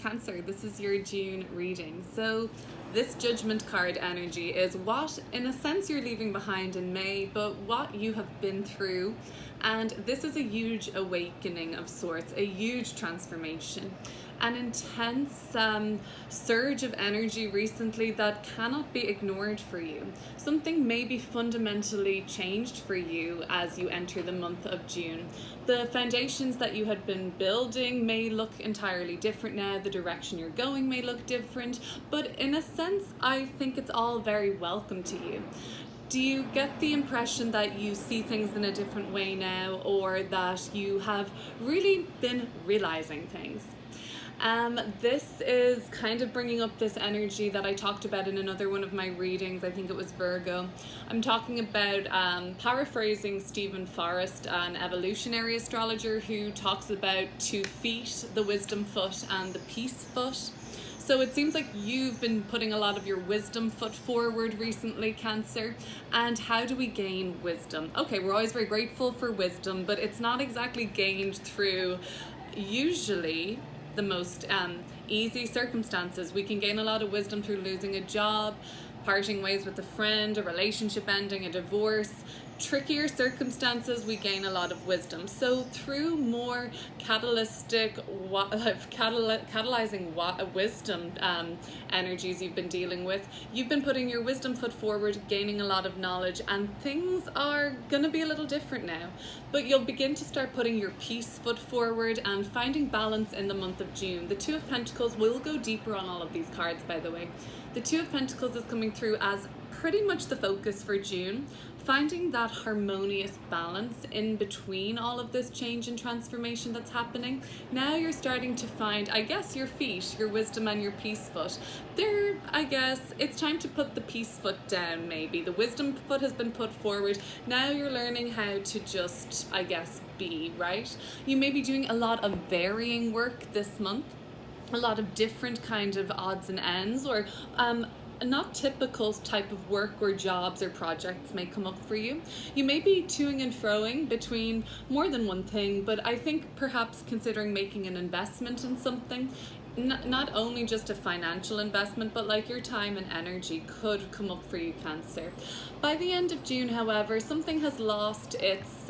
Cancer, this is your June reading. So this Judgment card energy is what, in a sense, you're leaving behind in May, but what you have been through. And this is a huge awakening of sorts, a huge transformation. An intense surge of energy recently that cannot be ignored for you. Something may be fundamentally changed for you as you enter the month of June. The foundations that you had been building may look entirely different now. The direction you're going may look different, but in a sense, I think it's all very welcome to you. Do you get the impression that you see things in a different way now, or that you have really been realizing things? This is kind of bringing up this energy that I talked about in another one of my readings. I think it was Virgo. I'm talking about paraphrasing Stephen Forrest, an evolutionary astrologer who talks about 2 feet, the wisdom foot and the peace foot. So it seems like you've been putting a lot of your wisdom foot forward recently, Cancer. And how do we gain wisdom? Okay, we're always very grateful for wisdom, but it's not exactly gained through usually the most easy circumstances. We can gain a lot of wisdom through losing a job, parting ways with a friend, a relationship ending, a divorce. Trickier circumstances, we gain a lot of wisdom. So through more catalyzing wisdom energies you've been dealing with, you've been putting your wisdom foot forward, gaining a lot of knowledge, and things are gonna be a little different now. But you'll begin to start putting your peace foot forward and finding balance in the month of June. The 2 of Pentacles will go deeper on all of these cards, by the way. The 2 of Pentacles is coming through as pretty much the focus for June. Finding that harmonious balance in between all of this change and transformation that's happening. Now you're starting to find, I guess, your feet, your wisdom and your peace foot. I guess, it's time to put the peace foot down maybe. The wisdom foot has been put forward. Now you're learning how to just, I guess, be, right? You may be doing a lot of varying work this month. A lot of different kind of odds and ends, or not typical type of work or jobs or projects may come up for you. You may be toing and froing between more than one thing, but I think perhaps considering making an investment in something, not only just a financial investment, but like your time and energy could come up for you, Cancer. By the end of June, however, something has lost its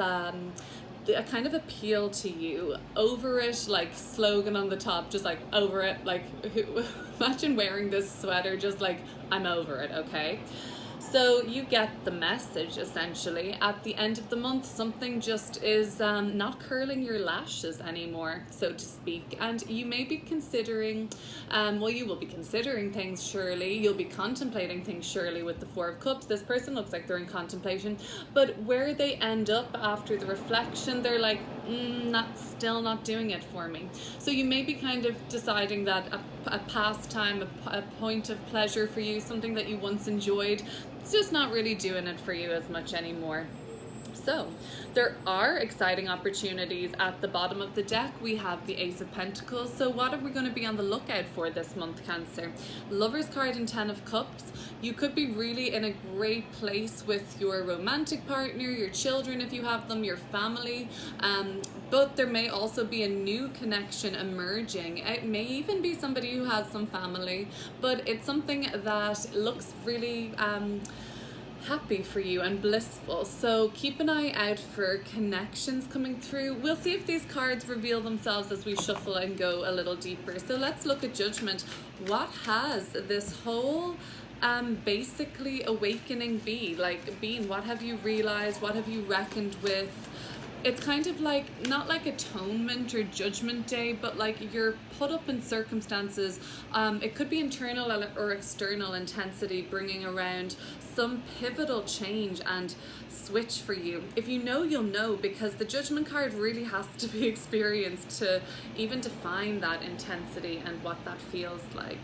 a kind of appeal to you. Over it, like slogan on the top, just like over it, like imagine wearing this sweater just like I'm over it, okay? So you get the message essentially. At the end of the month, something just is not curling your lashes anymore, so to speak. And you may be considering, you will be considering things surely. You'll be contemplating things surely with the 4 of Cups. This person looks like they're in contemplation, but where they end up after the reflection, they're like, still not doing it for me. So you may be kind of deciding that a pastime, a point of pleasure for you, something that you once enjoyed, it's just not really doing it for you as much anymore. So there are exciting opportunities at the bottom of the deck. We have the Ace of Pentacles. So what are we going to be on the lookout for this month, Cancer? Lover's card and 10 of Cups. You could be really in a great place with your romantic partner, your children if you have them, your family. But there may also be a new connection emerging. It may even be somebody who has some family, but it's something that looks really happy for you and blissful. So keep an eye out for connections coming through. We'll see if these cards reveal themselves as we shuffle and go a little deeper. So let's look at Judgment. What has this whole basically awakening been? What have you realized? What have you reckoned with? It's kind of like, not like atonement or judgment day, but like you're put up in circumstances. It could be internal or external intensity bringing around some pivotal change and switch for you. If you know, you'll know, because the Judgment card really has to be experienced to even define that intensity and what that feels like.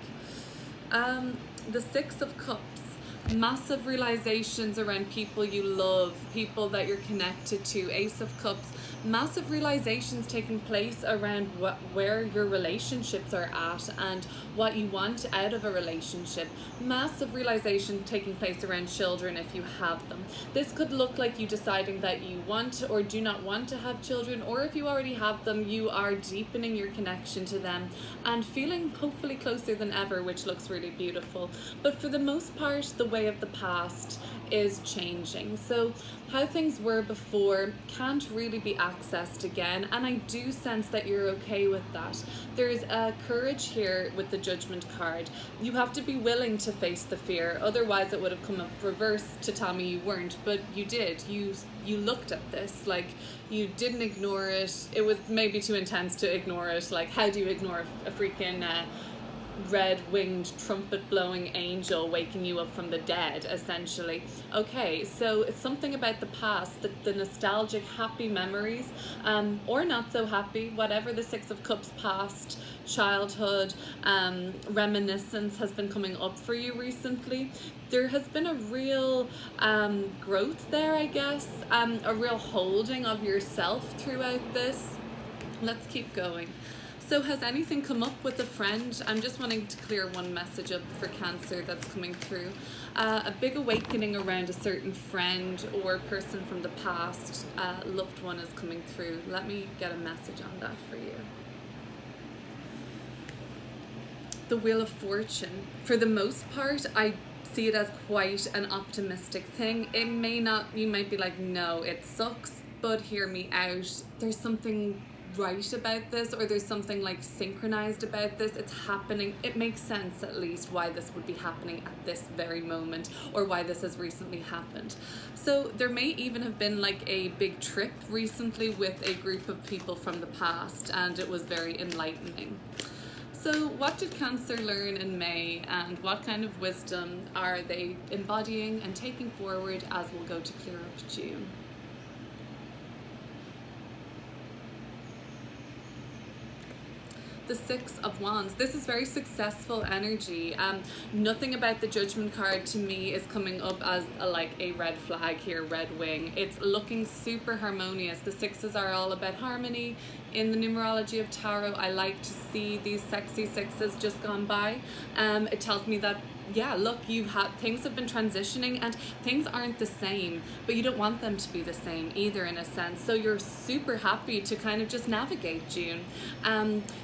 The 6 of Cups Massive realizations around people you love, people that you're connected to. Ace of Cups. Massive realizations taking place around where your relationships are at and what you want out of a relationship. Massive realization taking place around children if you have them. This could look like you deciding that you want or do not want to have children, or if you already have them, you are deepening your connection to them and feeling hopefully closer than ever, which looks really beautiful. But for the most part, the way of the past is changing. So how things were before can't really be accessed again, and I do sense that you're okay with that. There's a courage here with the Judgment card. You have to be willing to face the fear, otherwise it would have come up reverse to tell me you weren't, but you did. You looked at this, like, you didn't ignore it. It was maybe too intense to ignore it. Like, how do you ignore a freaking red-winged trumpet-blowing angel waking you up from the dead, essentially? Okay, so it's something about the past, the nostalgic, happy memories, or not so happy, whatever the Six of Cups past, childhood, reminiscence has been coming up for you recently. There has been a real growth there, I guess, a real holding of yourself throughout this. Let's keep going. So has anything come up with a friend? I'm just wanting to clear one message up for Cancer that's coming through. A big awakening around a certain friend or person from the past, loved one is coming through. Let me get a message on that for you. The Wheel of Fortune. For the most part, I see it as quite an optimistic thing. It may not, you might be like, no, it sucks, but hear me out. There's something right about this, or there's something like synchronized about this. It's happening. It makes sense, at least, why this would be happening at this very moment, or why this has recently happened. So there may even have been like a big trip recently with a group of people from the past, and it was very enlightening. So what did Cancer learn in May, and what kind of wisdom are they embodying and taking forward as we'll go to clear up June? The Six of Wands. This is very successful energy. Nothing about the Judgment card to me is coming up as like a red flag here, red wing. It's looking super harmonious. The sixes are all about harmony. In the numerology of tarot, I like to see these sexy sixes just gone by. It tells me that, yeah, look, things have been transitioning and things aren't the same, but you don't want them to be the same either, in a sense. So you're super happy to kind of just navigate June.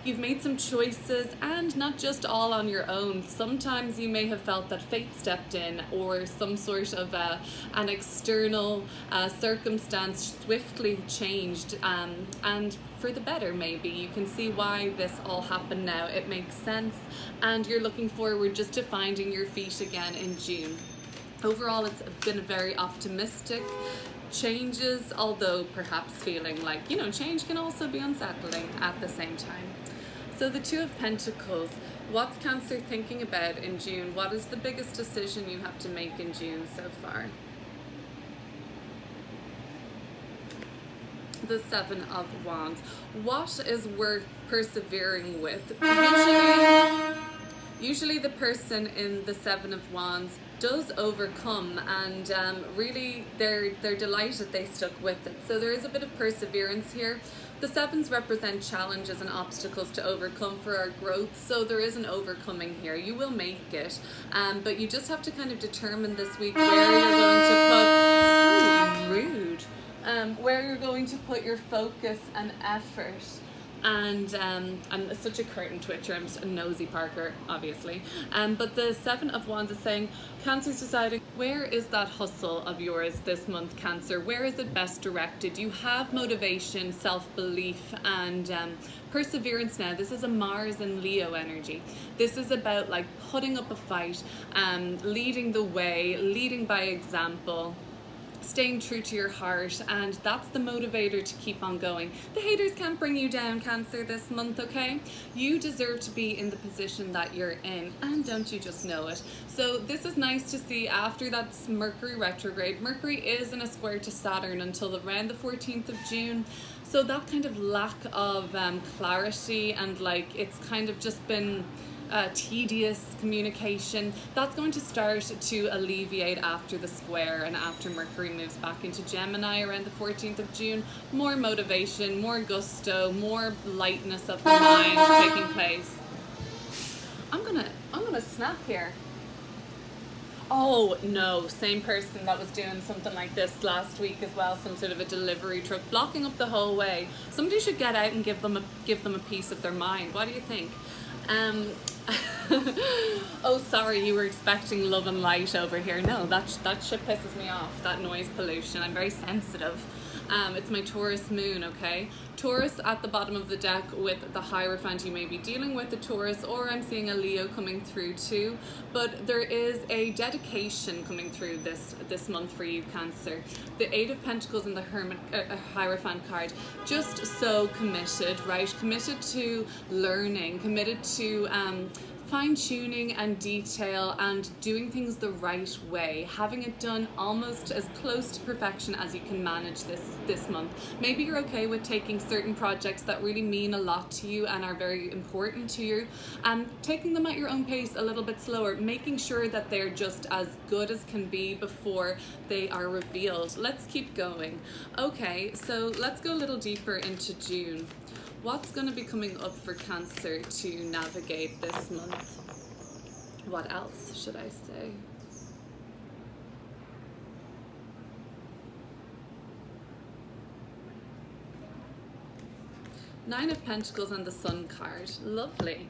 You've made some choices, and not just all on your own. Sometimes you may have felt that fate stepped in, or some sort of an external circumstance swiftly changed, and for the better, maybe. You can see why this all happened now. It makes sense, and you're looking forward just to finding your feet again in June. Overall, it's been a very optimistic changes, although perhaps feeling like, you know, change can also be unsettling at the same time. So the Two of Pentacles. What's Cancer thinking about in June? What is the biggest decision you have to make in June so far? The Seven of Wands. What is worth persevering with? Usually the person in the Seven of Wands does overcome, and really they're delighted they stuck with it. So there is a bit of perseverance here. The sevens represent challenges and obstacles to overcome for our growth, so there is an overcoming here. You will make it, but you just have to kind of determine this week where you're going to put... So rude. Where you're going to put your focus and effort. And I'm such a curtain twitcher, I'm a nosy Parker, obviously. But the Seven of Wands is saying, Cancer's deciding, where is that hustle of yours this month, Cancer? Where is it best directed? You have motivation, self-belief, and perseverance now. This is a Mars and Leo energy. This is about like putting up a fight, leading the way, leading by example, staying true to your heart, and that's the motivator to keep on going. The haters can't bring you down, Cancer, this month, okay? You deserve to be in the position that you're in, and don't you just know it? So this is nice to see after that Mercury retrograde. Mercury is in a square to Saturn until around the 14th of June. So that kind of lack of clarity, and like it's kind of just been tedious communication, that's going to start to alleviate after the square and after Mercury moves back into Gemini around the 14th of June. More motivation, more gusto, more lightness of the mind taking place. I'm gonna snap here. Oh no, same person that was doing something like this last week as well, some sort of a delivery truck blocking up the whole way. Somebody should get out and give them a piece of their mind. What do you think? Oh, sorry, you were expecting love and light over here. No, that shit pisses me off, that noise pollution. I'm very sensitive. It's my Taurus moon, okay? Taurus at the bottom of the deck with the Hierophant. You may be dealing with a Taurus, or I'm seeing a Leo coming through too. But there is a dedication coming through this month for you, Cancer. The Eight of Pentacles and the Hermit Hierophant card. Just so committed, right? Committed to learning, committed to fine-tuning and detail and doing things the right way, having it done almost as close to perfection as you can manage this month. Maybe you're okay with taking certain projects that really mean a lot to you and are very important to you, and taking them at your own pace, a little bit slower, making sure that they're just as good as can be before they are revealed. Let's keep going. Okay, so let's go a little deeper into June. What's going to be coming up for Cancer to navigate this month? What else should I say? Nine of Pentacles and the Sun card. Lovely.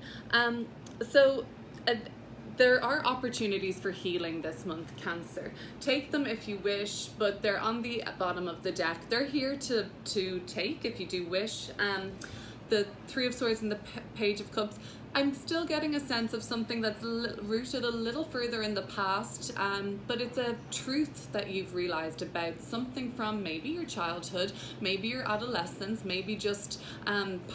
There are opportunities for healing this month, Cancer. Take them if you wish, but they're on the bottom of the deck. They're here to take if you do wish. The Three of Swords and the Page of Cups. I'm still getting a sense of something that's rooted a little further in the past, but it's a truth that you've realized about something from maybe your childhood, maybe your adolescence, maybe just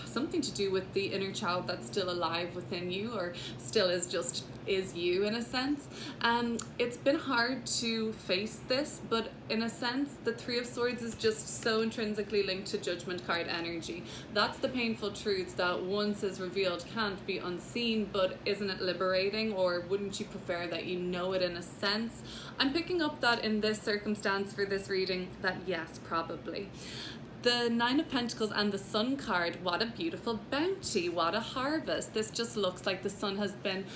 something to do with the inner child that's still alive within you, or still is you in a sense. It's been hard to face this, but in a sense the Three of Swords is just so intrinsically linked to Judgment card energy. That's the painful truth that once is revealed can't be unseen, but isn't it liberating? Or wouldn't you prefer that you know it in a sense? I'm picking up that in this circumstance for this reading, that yes, probably. The Nine of Pentacles and the Sun card, what a beautiful bounty, what a harvest. This just looks like the sun has been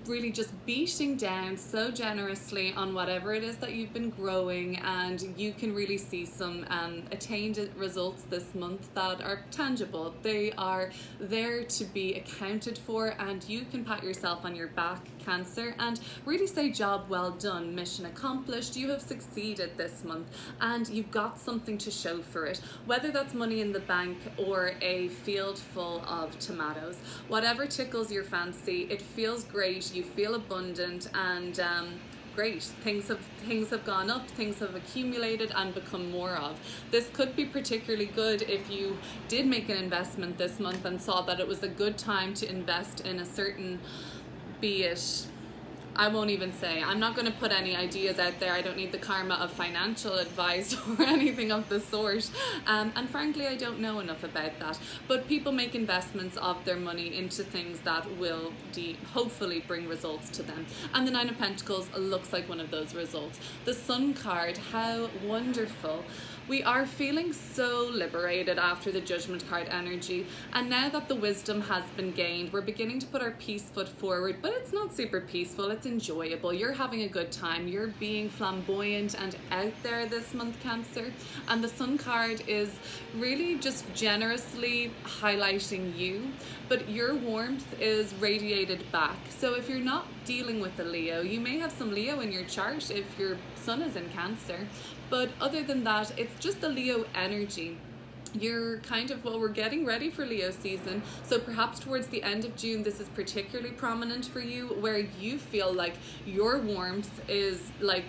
really just beating down so generously on whatever it is that you've been growing, and you can really see some attained results this month that are tangible. They are there to be accounted for, and you can pat yourself on your back, Cancer, and really say job well done, mission accomplished. You have succeeded this month and you've got something to show for it, whether that's money in the bank or a field full of tomatoes. Whatever tickles your fancy, it feels great, you feel abundant, and great. Things have gone up, things have accumulated and become more of. This could be particularly good if you did make an investment this month and saw that it was a good time to invest in a certain, be it, I won't even say, I'm not going to put any ideas out there. I don't need the karma of financial advice or anything of the sort. And frankly, I don't know enough about that. But people make investments of their money into things that will hopefully bring results to them. And the Nine of Pentacles looks like one of those results. The Sun card, how wonderful. We are feeling so liberated after the Judgment card energy, and now that the wisdom has been gained, we're beginning to put our peace foot forward, but it's not super peaceful, it's enjoyable. You're having a good time, you're being flamboyant and out there this month, Cancer, and the Sun card is really just generously highlighting you, but your warmth is radiated back. So if you're not dealing with a Leo, you may have some Leo in your chart if your Sun is in Cancer. But other than that, it's just the Leo energy. You're kind of, well, we're getting ready for Leo season, so perhaps towards the end of June this is particularly prominent for you, where you feel like your warmth is like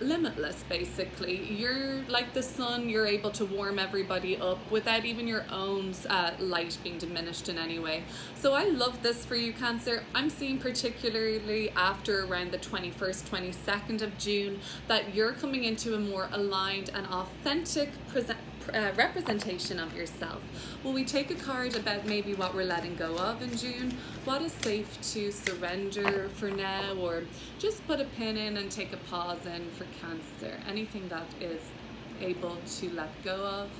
limitless. Basically, you're like the sun, you're able to warm everybody up without even your own light being diminished in any way. So I love this for you, Cancer. I'm seeing particularly after around the 21st, 22nd of June that you're coming into a more aligned and authentic representation of yourself. Will we take a card about maybe what we're letting go of in June? What is safe to surrender for now, or just put a pin in and take a pause in for Cancer? Anything that is able to let go of,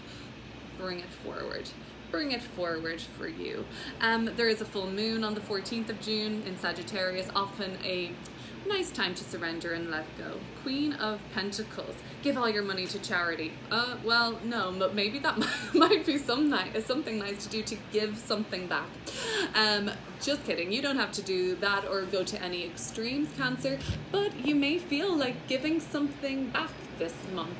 bring it forward. Bring it forward for you. There is a full moon on the 14th of June in Sagittarius, often a nice time to surrender and let go. Queen of Pentacles. Give all your money to charity. Well, no, but maybe that might be something nice to do, to give something back. Just kidding. You don't have to do that or go to any extremes, Cancer, but you may feel like giving something back this month.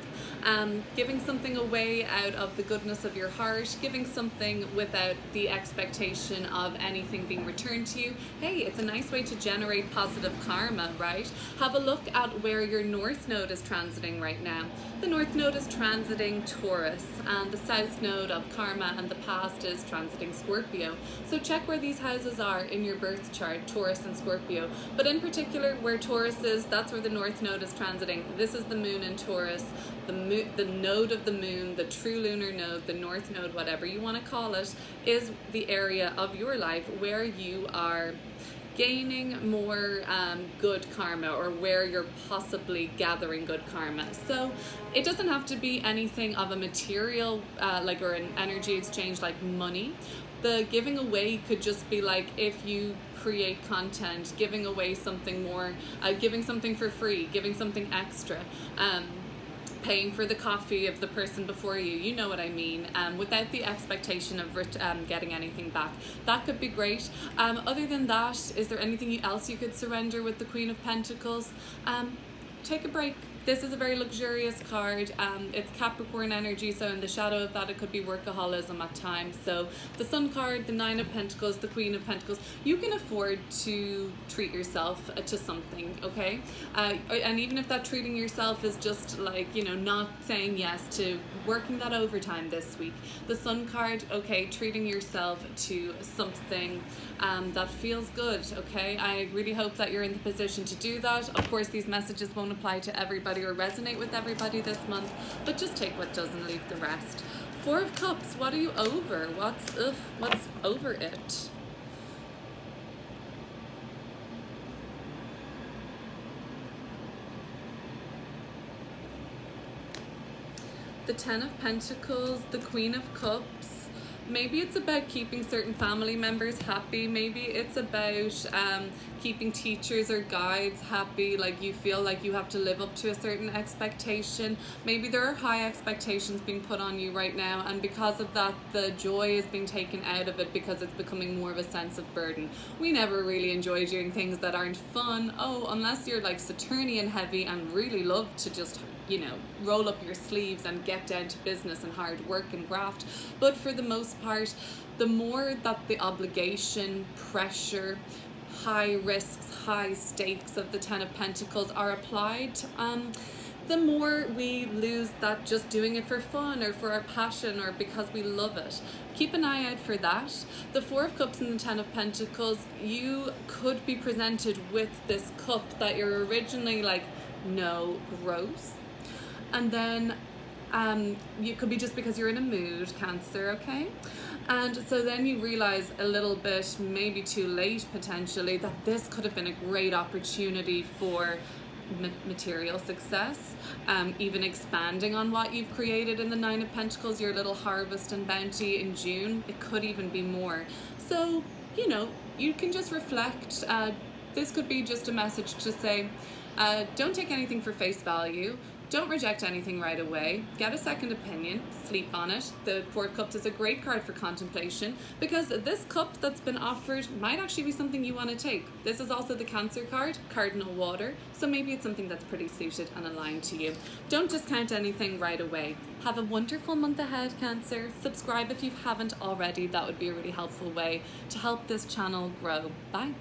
Giving something away out of the goodness of your heart, giving something without the expectation of anything being returned to you. Hey, it's a nice way to generate positive karma, right? Have a look at where your North Node is transiting right now. The North Node is transiting Taurus, and the South Node of karma and the past is transiting Scorpio. So check where these houses are in your birth chart, Taurus and Scorpio. But in particular, where Taurus is, that's where the North Node is transiting. This is the moon in Taurus. The node of the moon, the true lunar node, the North Node, whatever you want to call it, is the area of your life where you are gaining more good karma, or where you're possibly gathering good karma. So it doesn't have to be anything of a material or an energy exchange like money. The giving away could just be like, if you create content, giving away something more, giving something for free, giving something extra, paying for the coffee of the person before you, you know what I mean, without the expectation of getting anything back. That could be great. Other than that, is there anything else you could surrender with the Queen of Pentacles? Take a break. This is a very luxurious card. It's Capricorn energy, so in the shadow of that, it could be workaholism at times. So the Sun card, the Nine of Pentacles, the Queen of Pentacles, you can afford to treat yourself to something, okay? And even if that treating yourself is just like, not saying yes to working that overtime this week. The Sun card, okay, treating yourself to something that feels good, okay? I really hope that you're in the position to do that. Of course, these messages won't apply to everybody or resonate with everybody this month, but just take what does and leave the rest. Four of Cups, what are you over? What's over it? The Ten of Pentacles, the Queen of Cups. Maybe it's about keeping certain family members happy. Maybe it's about keeping teachers or guides happy, like you feel like you have to live up to a certain expectation. Maybe there are high expectations being put on you right now, and because of that, the joy is being taken out of it because it's becoming more of a sense of burden. We never really enjoy doing things that aren't fun. Oh, unless you're like Saturnian heavy and really love to just roll up your sleeves and get down to business and hard work and graft. But for the most part, the more that the obligation, pressure, high risks, high stakes of the Ten of Pentacles are applied, the more we lose that just doing it for fun or for our passion or because we love it. Keep an eye out for that. The Four of Cups and the Ten of Pentacles, you could be presented with this cup that you're originally like, no, gross. And then you could be just because you're in a mood, Cancer, okay? And so then you realize a little bit, maybe too late potentially, that this could have been a great opportunity for material success, even expanding on what you've created in the Nine of Pentacles, your little harvest and bounty in June. It could even be more. So, you can just reflect. This could be just a message to say, don't take anything for face value. Don't reject anything right away. Get a second opinion. Sleep on it. The Four of Cups is a great card for contemplation because this cup that's been offered might actually be something you want to take. This is also the Cancer card, Cardinal Water, so maybe it's something that's pretty suited and aligned to you. Don't discount anything right away. Have a wonderful month ahead, Cancer. Subscribe if you haven't already. That would be a really helpful way to help this channel grow. Bye.